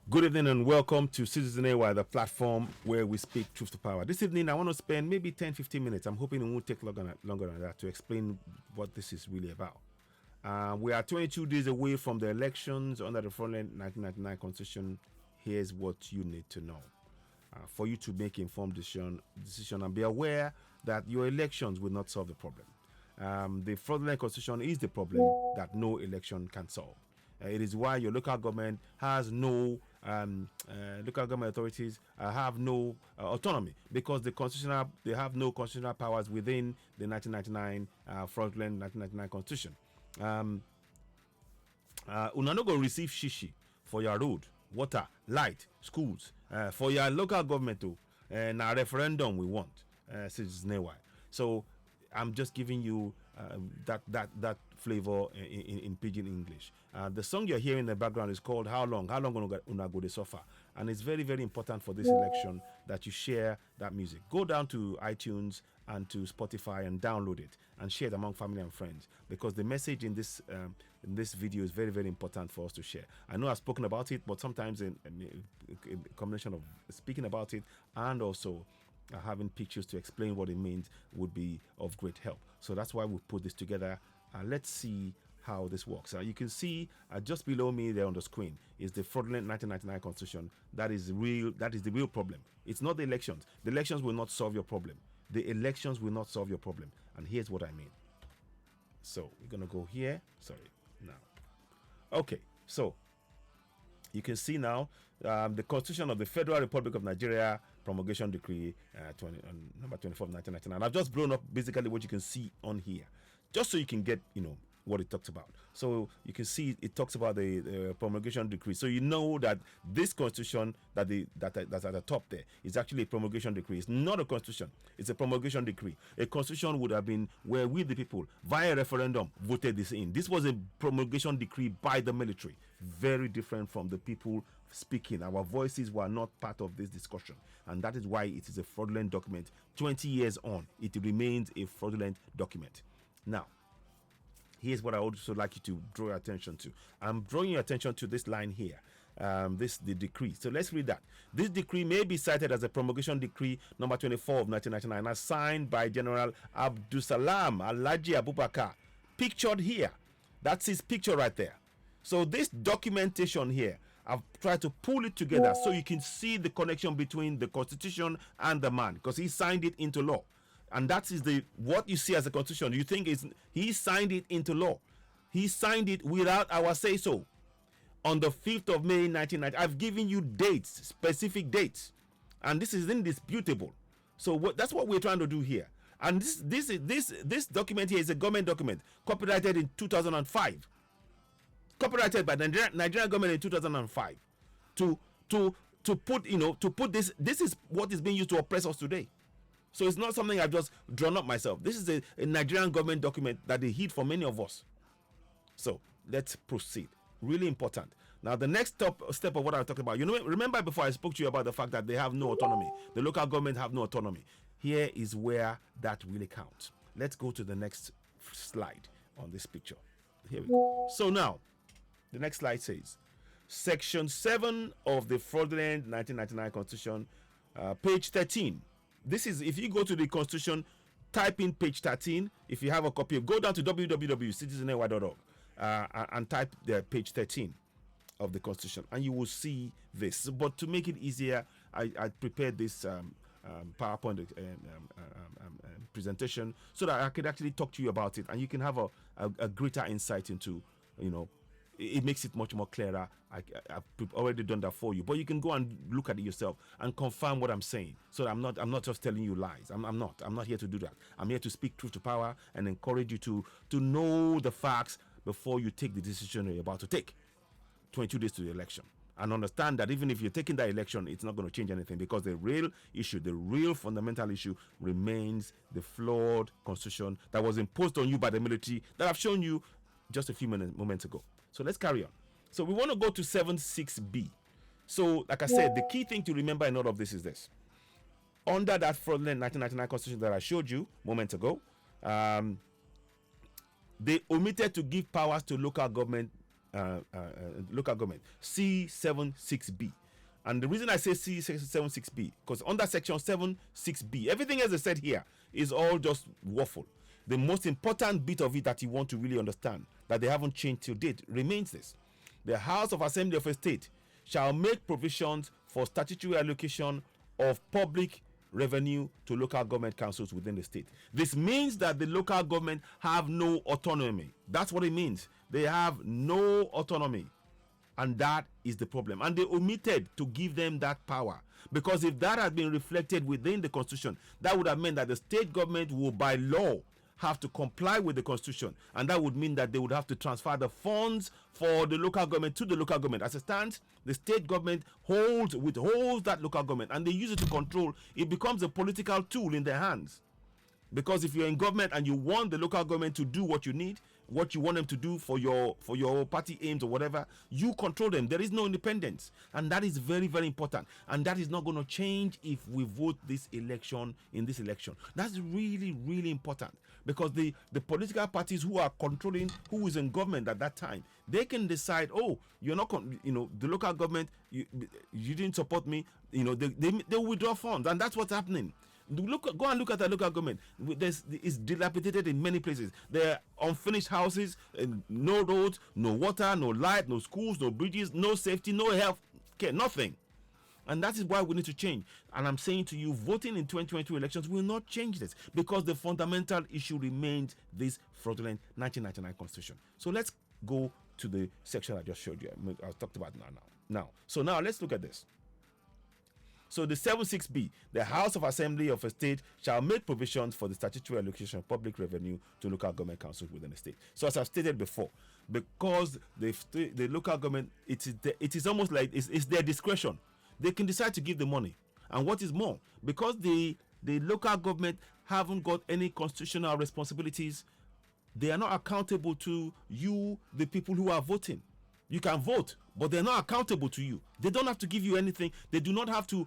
Good evening and welcome to Citizen AY, the platform where we speak truth to power. This evening, I want to spend maybe 10-15 minutes. I'm hoping it won't take longer than that to explain what this is really about. We are 22 days away from the elections under the Fraudulent 1999 Constitution. Here's what you need to know for you to make informed decision and be aware that your elections will not solve the problem. The fraudulent constitution is the problem that no election can solve. It is why your local government has no local government authorities have no autonomy because they have no constitutional powers within the 1999 fraudulent 1999 constitution. Una no go receive shishi for your road, water, light, schools, for your local government too. Na referendum we want, citizens why. So I'm just giving you that flavor in pidgin English. The song you're hearing in the background is called "How Long." How long una go to suffer? And it's very, very important for this election that you share that music. Go down to iTunes and to Spotify and download it and share it among family and friends because the message in this video is very, very important for us to share. I know I've spoken about it, but sometimes in combination of speaking about it and also having pictures to explain what it means would be of great help. So that's why we put this together. Let's see how this works. You can see just below me there on the screen is the fraudulent 1999 constitution. That is real. That is the real problem. It's not the elections. The elections will not solve your problem. The elections will not solve your problem. And here's what I mean. So we're gonna go here. Sorry, now. Okay, so you can see now the Constitution of the Federal Republic of Nigeria promulgation decree number 24 of 1999. I've just blown up basically what you can see on here, just so you can get what it talks about. So you can see it talks about the promulgation decree. So you know that this constitution that's at the top there is actually a promulgation decree. It's not a constitution. It's a promulgation decree. A constitution would have been where we the people via referendum voted this in. This was a promulgation decree by the military. Very different from the people speaking. Our voices were not part of this discussion, and that is why it is a fraudulent document. 20 years on, it remains a fraudulent document. Now, here's what I would also like you to draw your attention to. I'm drawing your attention to this line here. The decree. So let's read that. This decree may be cited as a promulgation decree number 24 of 1999, as signed by General Abdusalam Alhaji Abubakar. Pictured here. That's his picture right there. So this documentation here, I've tried to pull it together so you can see the connection between the constitution and the man, because he signed it into law. And that is what you see as a constitution. You think he signed it into law. He signed it without our say so. On the 5th of May 1990. I've given you dates, specific dates. And this is indisputable. So that's what we're trying to do here. And this document here is a government document, copyrighted in 2005. Copyrighted by the Nigerian government in 2005. To put this is what is being used to oppress us today. So it's not something I've just drawn up myself. This is a Nigerian government document that they hid from many of us. So let's proceed. Really important. Now, the next step of what I was talking about, remember before I spoke to you about the fact that they have no autonomy. The local government have no autonomy. Here is where that really counts. Let's go to the next slide on this picture. Here we go. So now, the next slide says, Section 7 of the fraudulent 1999 Constitution, page 13. This is, if you go to the Constitution, type in page 13. If you have a copy, go down to www.citizeny.org and type the page 13 of the Constitution, and you will see this. But to make it easier, I prepared this PowerPoint presentation so that I could actually talk to you about it, and you can have a greater insight into, it makes it much more clearer. I've already done that for you, but you can go and look at it yourself and confirm what I'm saying. So I'm not just telling you lies. I'm not here to do that. I'm here to speak truth to power and encourage you to know the facts before you take the decision you're about to take. 22 days to the election, and understand that even if you're taking that election, it's not going to change anything, because the real issue, the real fundamental issue, remains the flawed constitution that was imposed on you by the military that I've shown you just a few moments ago. So let's carry on. So we want to go to 76B. So, like I said, the key thing to remember in all of this is this. Under that fraudulent 1999 constitution that I showed you moments ago, they omitted to give powers to local government local government, C76B. And the reason I say C76B, because under section 76B, everything else I said here is all just waffle. The most important bit of it that you want to really understand, that they haven't changed till date, remains this. The House of Assembly of a State shall make provisions for statutory allocation of public revenue to local government councils within the state. This means that the local government have no autonomy. That's what it means. They have no autonomy. And that is the problem. And they omitted to give them that power. Because if that had been reflected within the Constitution, that would have meant that the state government will, by law, have to comply with the Constitution. And that would mean that they would have to transfer the funds for the local government to the local government. As it stands, the state government withholds that local government, and they use it to control. It becomes a political tool in their hands. Because if you're in government and you want the local government to do what you need, what you want them to do for your party aims or whatever, you control them. There is no independence, and that is very, very important. And that is not going to change if we vote this election in this election. That's really, really important, because the political parties who are controlling who is in government at that time, they can decide, oh, you're not, the local government, you didn't support me, they withdraw funds, and that's what's happening. Go and look at the local government. It's dilapidated in many places. There are unfinished houses, no roads, no water, no light, no schools, no bridges, no safety, no health care, nothing. And that is why we need to change. And I'm saying to you, voting in 2022 elections will not change this, because the fundamental issue remains this fraudulent 1999 constitution. So let's go to the section I just showed you. I talked about now. So now let's look at this. So the 76B, the House of Assembly of a State shall make provisions for the statutory allocation of public revenue to local government councils within the state. So as I've stated before, because the local government, it is almost like it's their discretion. They can decide to give the money. And what is more, because the local government haven't got any constitutional responsibilities, they are not accountable to you, the people who are voting. You can vote, but they're not accountable to you. They don't have to give you anything. They do not have to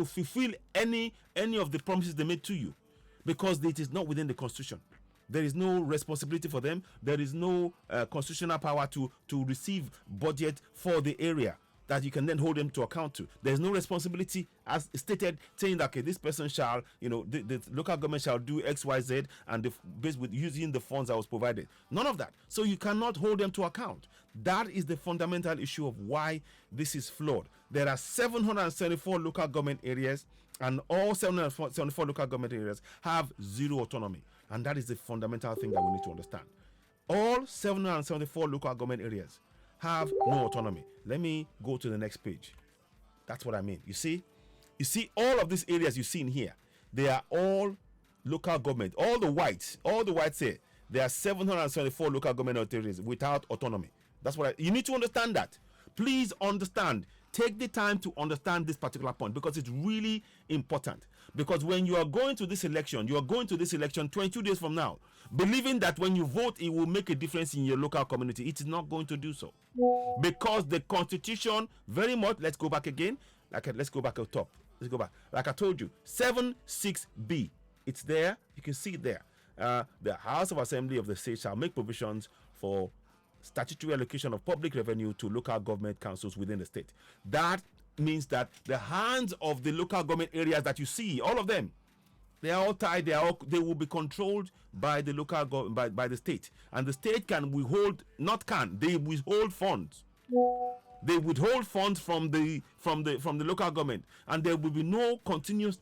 fulfill any of the promises they made to you, because it is not within the Constitution. There is no responsibility for them. There is no constitutional power to receive budget for the area that you can then hold them to account to. There's no responsibility as stated saying that, okay, this person shall, the local government shall do X, Y, Z, and based with using the funds that was provided. None of that. So you cannot hold them to account. That is the fundamental issue of why this is flawed. There are 774 local government areas, and all 774 local government areas have zero autonomy. And that is the fundamental thing that we need to understand. All 774 local government areas have no autonomy. Let me go to the next page. That's what I mean. You see all of these areas you see in here, they are all local government. All the whites here, there are 774 local government areas without autonomy. That's what you need to understand that. Please understand. Take the time to understand this particular point, because it's really important. Because when you are going to this election, 22 days from now, believing that when you vote it will make a difference in your local community. It is not going to do so, because the Constitution very much, let's go back again, let's go back up top, like I told you, 76B, it's there, you can see it there. The House of Assembly of the State shall make provisions for statutory allocation of public revenue to local government councils within the state. That means that the hands of the local government areas that you see, all of them, they are all tied. They will be controlled by the local by the state, and the state can withhold, they withhold funds. They withhold funds from the local government, and there will be no continuous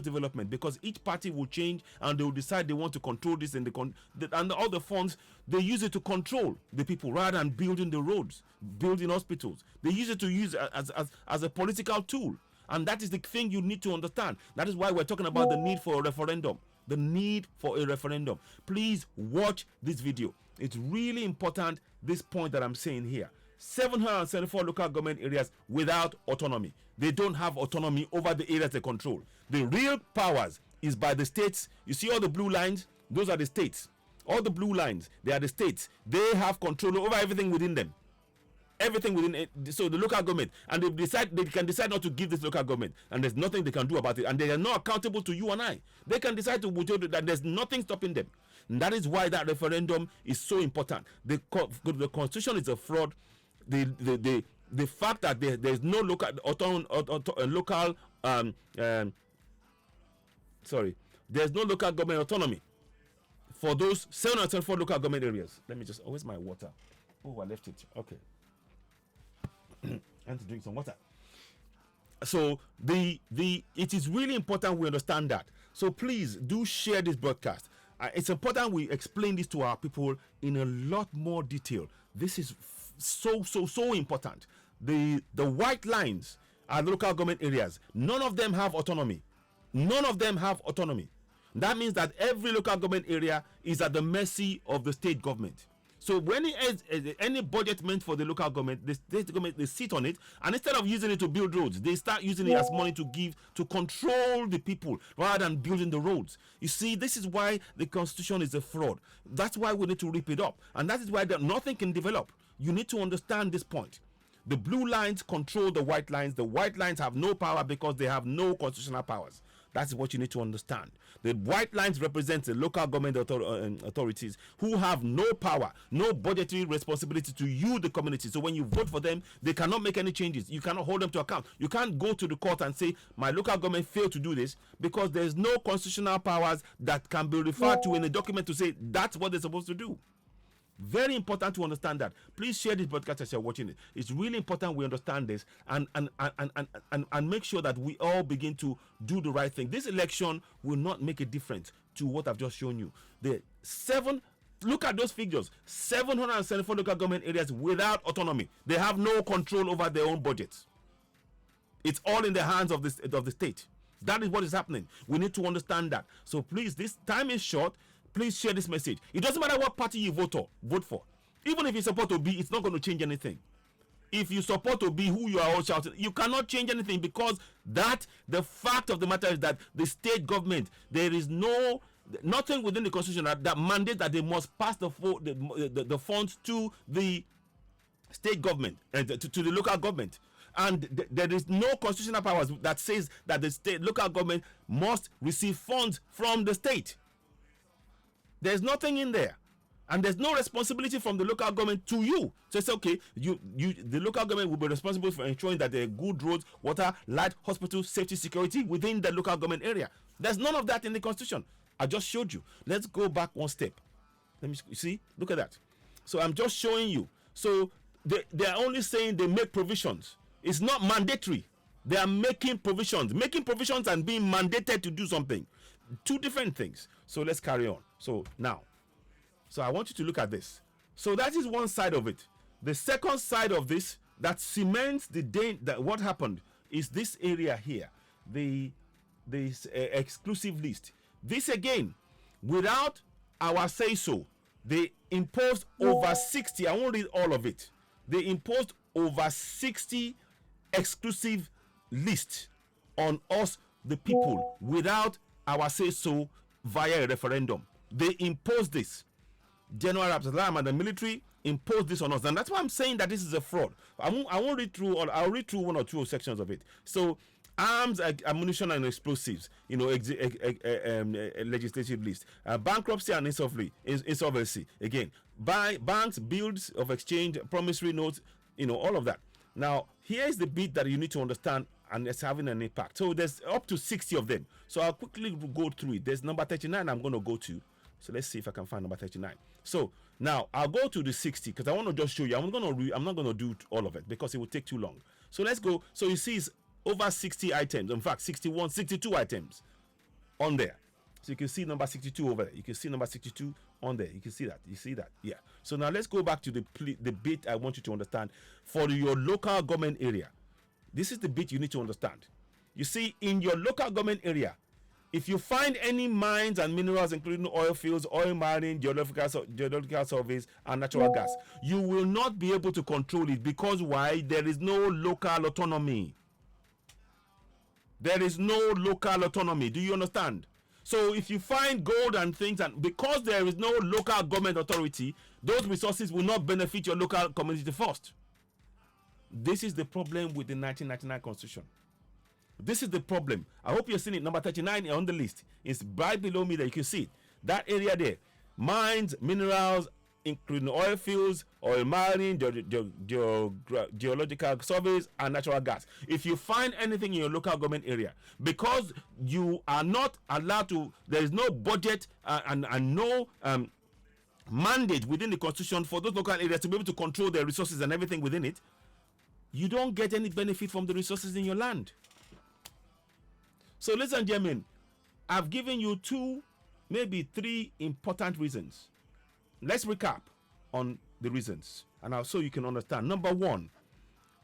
development, because each party will change and they will decide they want to control this, and all the funds they use it to control the people rather than building the roads, building hospitals. They use it to use as a political tool. And that is the thing you need to understand. That is why we're talking about the need for a referendum. The need for a referendum. Please watch this video. It's really important, this point that I'm saying here. 774 local government areas without autonomy. They don't have autonomy over the areas they control. The real powers is by the states. You see all the blue lines? Those are the states. All the blue lines, they are the states. They have control over everything within them. everything within it. So the local government, and they can decide not to give this local government, and there's nothing they can do about it, and they are not accountable to you and I. They can decide to withhold that. There's nothing stopping them. And that is why that referendum is so important. The constitution is a fraud. The fact that there's no there's no local government autonomy for those 774 local government areas. Let me just, where's my water? Oh, I left it. Okay. I need to drink some water. So it is really important we understand that. So please do share this broadcast. It's important we explain this to our people in a lot more detail. This is so important. The white lines are local government areas. None of them have autonomy. None of them have autonomy. That means that every local government area is at the mercy of the state government. So when any budget meant for the local government, the state government, they sit on it, and instead of using it to build roads, they start using it as money to give to control the people rather than building the roads. You see, this is why the constitution is a fraud. That's why we need to rip it up, and that is why nothing can develop. You need to understand this point. The blue lines control the white lines. The white lines have no power because they have no constitutional powers. That's what you need to understand. The white lines represent the local government authorities who have no power, no budgetary responsibility to you, the community. So when you vote for them, they cannot make any changes. You cannot hold them to account. You can't go to the court and say, my local government failed to do this, because there's no constitutional powers that can be referred to in a document to say that's what they're supposed to do. Very important to understand that. Please share this broadcast as you're watching it. It's really important we understand this and make sure that we all begin to do the right thing. This election will not make a difference to what I've just shown you. Look at those figures. 774 local government areas without autonomy. They have no control over their own budgets. It's all in the hands of the state. That is what is happening. We need to understand that. So please, this time is short. Please share this message. It doesn't matter what party you vote for. Even if you support Obi, it's not going to change anything. If you support Obi, who you are all shouting, you cannot change anything, because the fact of the matter is that the state government, there is nothing within the constitution that mandates that they must pass the funds to the state government and to the local government. And there is no constitutional powers that says that the local government must receive funds from the state. There's nothing in there, and there's no responsibility from the local government to you. So it's okay. The local government will be responsible for ensuring that there are good roads, water, light, hospital, safety, security within the local government area. There's none of that in the constitution. I just showed you. Let's go back one step. Let me see. Look at that. So I'm just showing you. So they are only saying they make provisions. It's not mandatory. They are making provisions. Making provisions and being mandated to do something. Two different things. So let's carry on. So now, I want you to look at this. So that is one side of it. The second side of this that cements that what happened is this area here, this exclusive list. This again, without our say so, they imposed over 60. I won't read all of it. They imposed over 60 exclusive lists on us, the people, without our say so via a referendum. They imposed this. General Absalam and the military imposed this on us, and that's why I'm saying that this is a fraud. I won't read through all. I'll read through one or two sections of it. So, arms, ammunition, and explosives. Legislative list. Bankruptcy and insolvency. Again, banks, bills of exchange, promissory notes. All of that. Now, here's the bit that you need to understand, and it's having an impact. So there's up to 60 of them. So I'll quickly go through it. There's number 39 I'm going to go to. So let's see if I can find number 39. So now I'll go to the 60 because I want to just show you. I'm not going to do all of it because it will take too long. So let's go. So you see it's over 60 items. In fact, 62 items on there. So you can see number 62 over there. You can see number 62 on there. You can see that. You see that? Yeah. So now let's go back to the bit I want you to understand for your local government area. This is the bit you need to understand. You see, in your local government area, if you find any mines and minerals, including oil fields, oil mining, geological surveys, and natural gas, you will not be able to control it because why? There is no local autonomy. There is no local autonomy. Do you understand? So if you find gold and things, and because there is no local government authority, those resources will not benefit your local community first. This is the problem with the 1999 Constitution. This is the problem. I hope you're seeing it. Number 39 on the list. It's right below me there. You can see it. That area there. Mines, minerals, including oil fields, oil mining, geological surveys, and natural gas. If you find anything in your local government area, because you are not allowed to, there is no budget and no mandate within the Constitution for those local areas to be able to control their resources and everything within it, you don't get any benefit from the resources in your land. So, ladies and gentlemen, I've given you 2, maybe 3 important reasons. Let's recap on the reasons, and so you can understand. Number 1,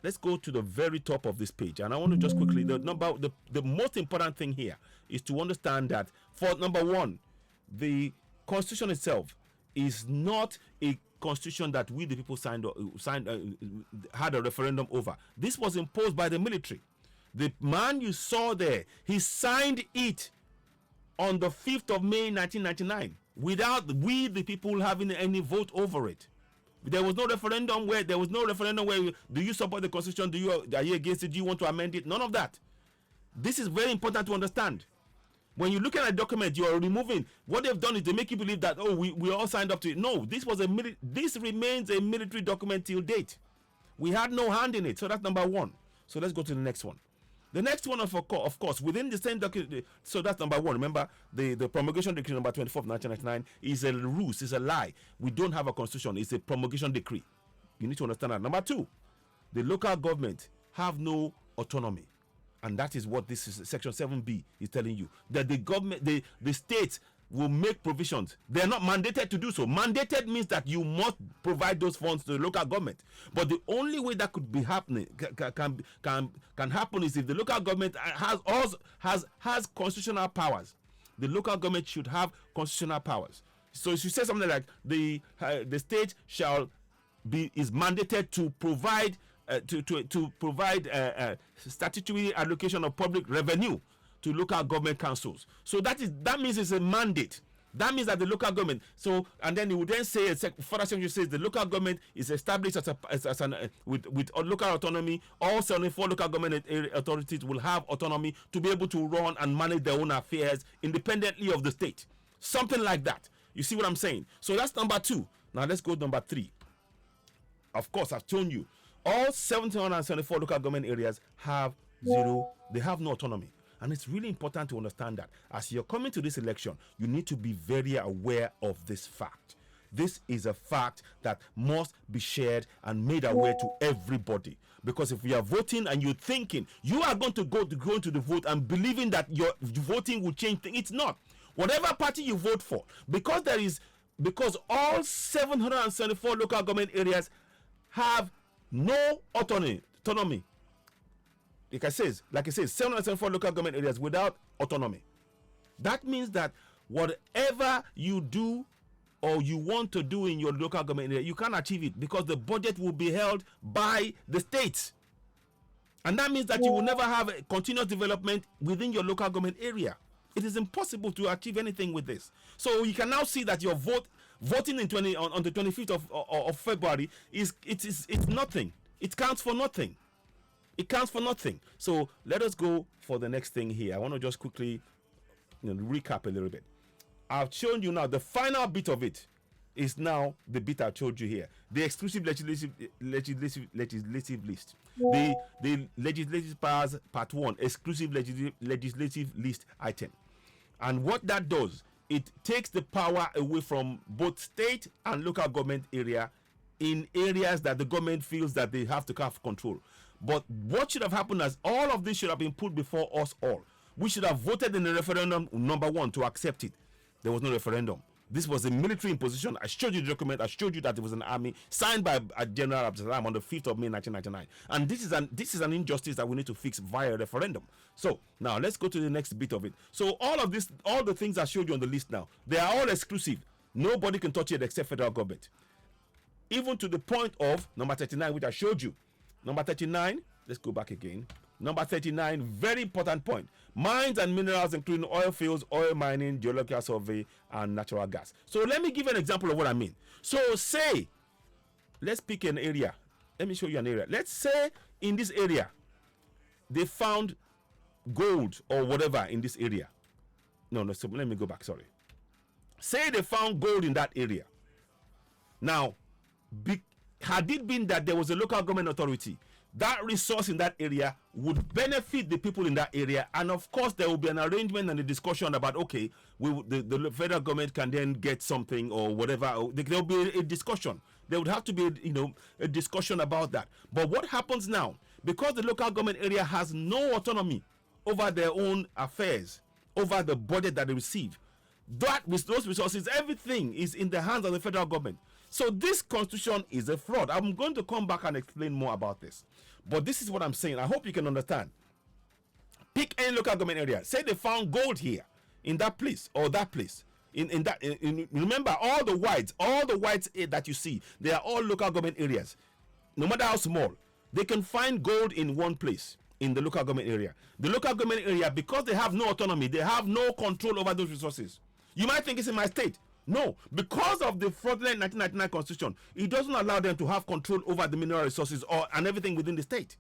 let's go to the very top of this page, and I want to just quickly, the most important thing here is to understand that, for number 1, the Constitution itself is not a constitution that we the people had a referendum over. This was imposed by the military. The man you saw there, he signed it on the 5th of May 1999 without we the people having any vote over it. There was no referendum where do you support the Constitution, are you against it, do you want to amend it? None of that. This is very important to understand. When you look at a document, you are removing. What they've done is they make you believe that, oh, we all signed up to it. No, this remains a military document till date. We had no hand in it. So that's number 1. So let's go to the next one. The next one, of course, within the same document. So that's number 1. Remember, the promulgation decree number 24 of 1999 is a ruse, is a lie. We don't have a constitution. It's a promulgation decree. You need to understand that. Number 2, the local government have no autonomy. And that is what this is, Section 7B is telling you. That the government, the states will make provisions. They are not mandated to do so. Mandated means that you must provide those funds to the local government. But the only way that could be happening can happen is if the local government has constitutional powers. The local government should have constitutional powers. So if you say something like the state is mandated to provide statutory allocation of public revenue to local government councils. So that means it's a mandate. That means that the local government. So, and then it would then say, further section says the local government is established with local autonomy. All 74 local government authorities will have autonomy to be able to run and manage their own affairs independently of the state. Something like that. You see what I'm saying? So that's number 2. Now let's go to number 3. Of course, I've shown you. All 774 local government areas have no autonomy. And it's really important to understand that as you're coming to this election, you need to be very aware of this fact. This is a fact that must be shared and made aware to everybody. Because if we are voting and you're thinking you are going to go into the vote and believing that your voting will change things, it's not. Whatever party you vote for, because all 774 local government areas have no autonomy. Like I says, 774 local government areas without autonomy. That means that whatever you do or you want to do in your local government area, you can't achieve it because the budget will be held by the states. And that means that you will never have a continuous development within your local government area. It is impossible to achieve anything with this. So you can now see that your voting on the 25th of February it's nothing. It counts for nothing. It counts for nothing. So let us go for the next thing here. I want to just quickly recap a little bit. I've shown you now the final bit of it is now the bit I told you here. The exclusive legislative list. The legislative powers part 1, exclusive legislative list item. And what that does, it takes the power away from both state and local government area in areas that the government feels that they have to have control. But what should have happened is all of this should have been put before us all. We should have voted in the referendum, number 1, to accept it. There was no referendum. This was a military imposition. I showed you the document. I showed you that it was an army signed by General Abdulsalam on the 5th of May 1999. And this is an injustice that we need to fix via referendum. So now let's go to the next bit of it. So all the things I showed you on the list now, they are all exclusive. Nobody can touch it except federal government. Even to the point of number 39, which I showed you. Number 39, let's go back again. Number 39, very important point. Mines and minerals, including oil fields, oil mining, geological survey, and natural gas. So let me give an example of what I mean. So say, let's pick an area, let me show you an area. Let's say in this area they found gold or whatever in this area. No, so let me go back. Sorry. Say they found gold in that area. Now, had it been that there was a local government authority, that resource in that area would benefit the people in that area, and of course there will be an arrangement and a discussion about, okay, the federal government can then get something or whatever. There will be a discussion. There would have to be a discussion about that. But what happens now, because the local government area has no autonomy over their own affairs, over the budget that they receive, that with those resources, everything is in the hands of the federal government. So this constitution is a fraud. I'm going to come back and explain more about this. But this is what I'm saying. I hope you can understand. Pick any local government area. Say they found gold here, in that place, or that place. Remember, all the whites that you see, they are all local government areas. No matter how small, they can find gold in one place, in the local government area. The local government area, because they have no autonomy, they have no control over those resources. You might think it's in my state. No, because of the fraudulent 1999 constitution, it doesn't allow them to have control over the mineral resources and everything within the state.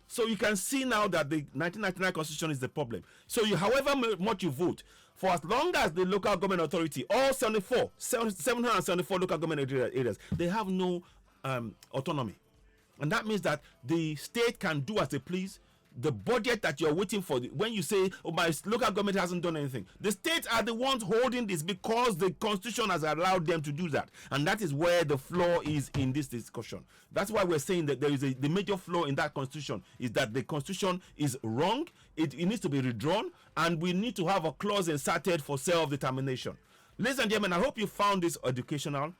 So you can see now that the 1999 constitution is the problem. So however much you vote, for as long as the local government authority, all 774 local government areas, they have no autonomy. And that means that the state can do as they please. The budget that you're waiting for, when you say, oh, my local government hasn't done anything, the states are the ones holding this because the constitution has allowed them to do that. And that is where the flaw is in this discussion. That's why we're saying that there is the major flaw in that constitution is that the constitution is wrong. It needs to be redrawn, and we need to have a clause inserted for self-determination. Ladies and gentlemen, I hope you found this educational.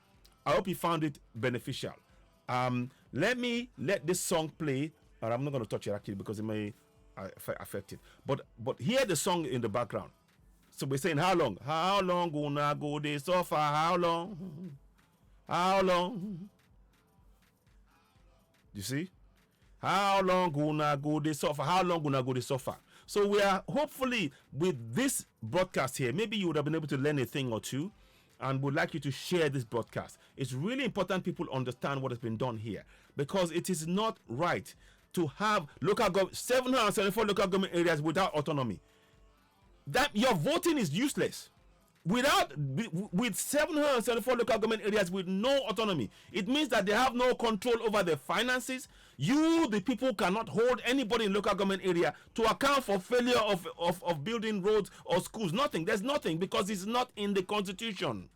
I hope you found it beneficial. Let this song play. And I'm not going to touch it actually because it may affect it. But hear the song in the background. So we're saying, how long? How long gonna go they suffer? How long? How long? You see? How long gonna go they suffer? How long gonna go they suffer? So we are hopefully with this broadcast here, maybe you would have been able to learn a thing or two, and would like you to share this broadcast. It's really important people understand what has been done here, because it is not right to have 774 local government areas without autonomy. That your voting is useless. With 774 local government areas with no autonomy, it means that they have no control over their finances. You, the people, cannot hold anybody in local government area to account for failure of building roads or schools. Nothing. There's nothing, because it's not in the constitution.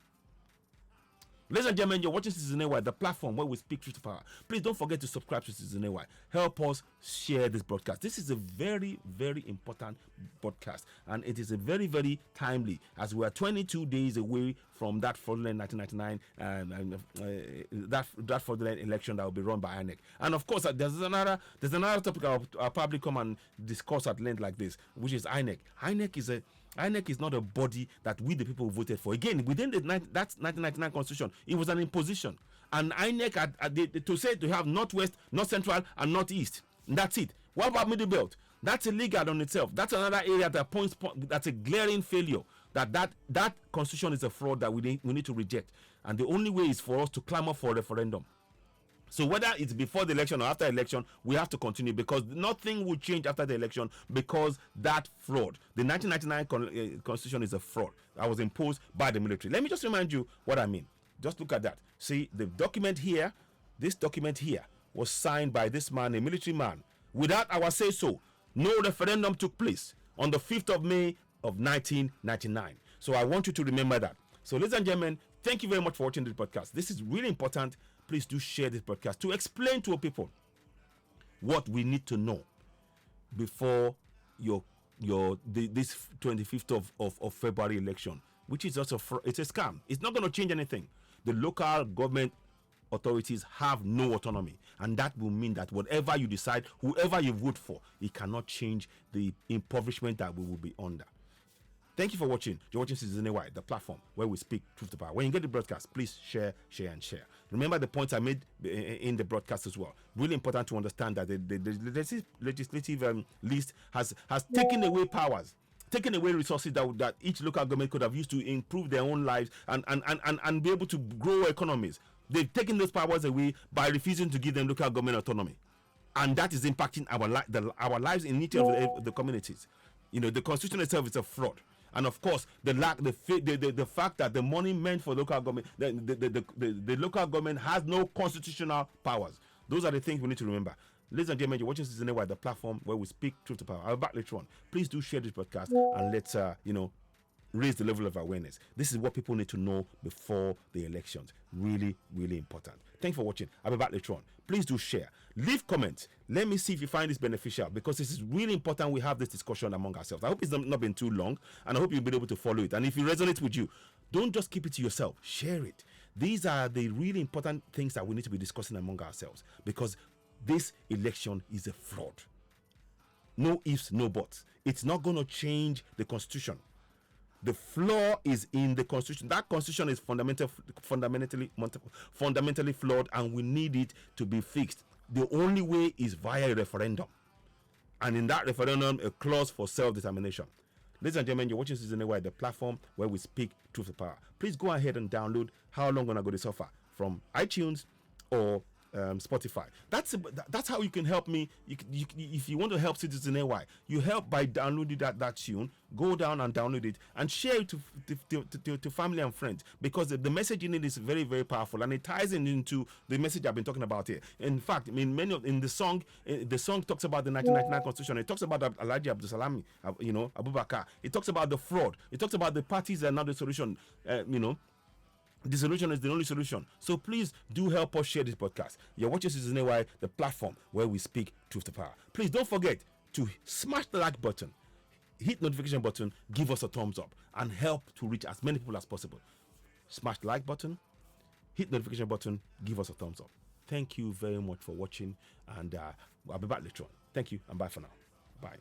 Ladies and gentlemen, you're watching Citizen AY, the platform where we speak truth to power. Please don't forget to subscribe to Citizen AY. Help us share this broadcast. This is a very, very important broadcast, and it is a very, very timely, as we are 22 days away from that fraudulent 1999 that fraudulent election that will be run by INEC. And of course, there's another topic I'll probably come and discuss at length like this, which is INEC. INEC is not a body that we the people voted for. Again, within that 1999 constitution, it was an imposition. And INEC to say to have northwest, north central, and northeast. And that's it. What about middle belt? That's illegal on itself. That's another area that that's a glaring failure. That constitution is a fraud that we need to reject. And the only way is for us to clamor for a referendum. So whether it's before the election or after election, we have to continue, because nothing will change after the election, because that fraud, the 1999 constitution, is a fraud that was imposed by the military. Let me just remind you what I mean. Just look at that. See, the document here, this document here was signed by this man, a military man, without our say-so. No referendum took place on the 5th of May of 1999. So I want you to remember that. So ladies and gentlemen, thank you very much for watching this podcast. This is really important. Please do share this podcast to explain to people what we need to know before this 25th of February election, which is also it's a scam. It's not going to change anything. The local government authorities have no autonomy, and that will mean that whatever you decide, whoever you vote for, it cannot change the impoverishment that we will be under. Thank you for watching. You're watching Citizen AY, the platform where we speak truth to power. When you get the broadcast, please share. Remember the points I made in the broadcast as well. Really important to understand that the legislative list has taken away powers, taken away resources that each local government could have used to improve their own lives and be able to grow economies. They've taken those powers away by refusing to give them local government autonomy, and that is impacting our lives in each of the communities. The constitution itself is a fraud. And of course, the fact that the money meant for local government, the local government has no constitutional powers. Those are the things we need to remember. Ladies and gentlemen, you're watching Citizen Wide, the platform where we speak truth to power. I'll be back later on. Please do share this podcast and let's raise the level of awareness. This is what people need to know before the elections. Really, really important. Thanks for watching. I'll be back later on. Please do share. Leave comments. Let me see if you find this beneficial, because this is really important we have this discussion among ourselves. I hope it's not been too long, and I hope you'll be able to follow it. And if it resonates with you, don't just keep it to yourself. Share it. These are the really important things that we need to be discussing among ourselves, because this election is a fraud. No ifs, no buts. It's not going to change the Constitution. The flaw is in the Constitution. That Constitution is fundamentally flawed, and we need it to be fixed. The only way is via a referendum. And in that referendum, a clause for self-determination. Ladies and gentlemen, you're watching Citizen Wide, the platform where we speak truth to power. Please go ahead and download How Long Gonna Go This Offer from iTunes or Spotify. That's how you can help me. If you want to help Citizen AY, you help by downloading that tune. Go down and download it and share it to family and friends, because the message in it is very, very powerful, and it ties into the message I've been talking about here. In fact, I mean, in the song talks about the 1999 Constitution. It talks about Alhaji Abdulsalami, Abubakar. It talks about the fraud. It talks about the parties that are not the solution. The solution is the only solution. So please do help us share this podcast. You're watching Citizen AY, the platform where we speak truth to power. Please don't forget to smash the like button, hit notification button, give us a thumbs up, and help to reach as many people as possible. Smash the like button, hit notification button, give us a thumbs up. Thank you very much for watching, and I'll be back later on. Thank you, and bye for now. Bye.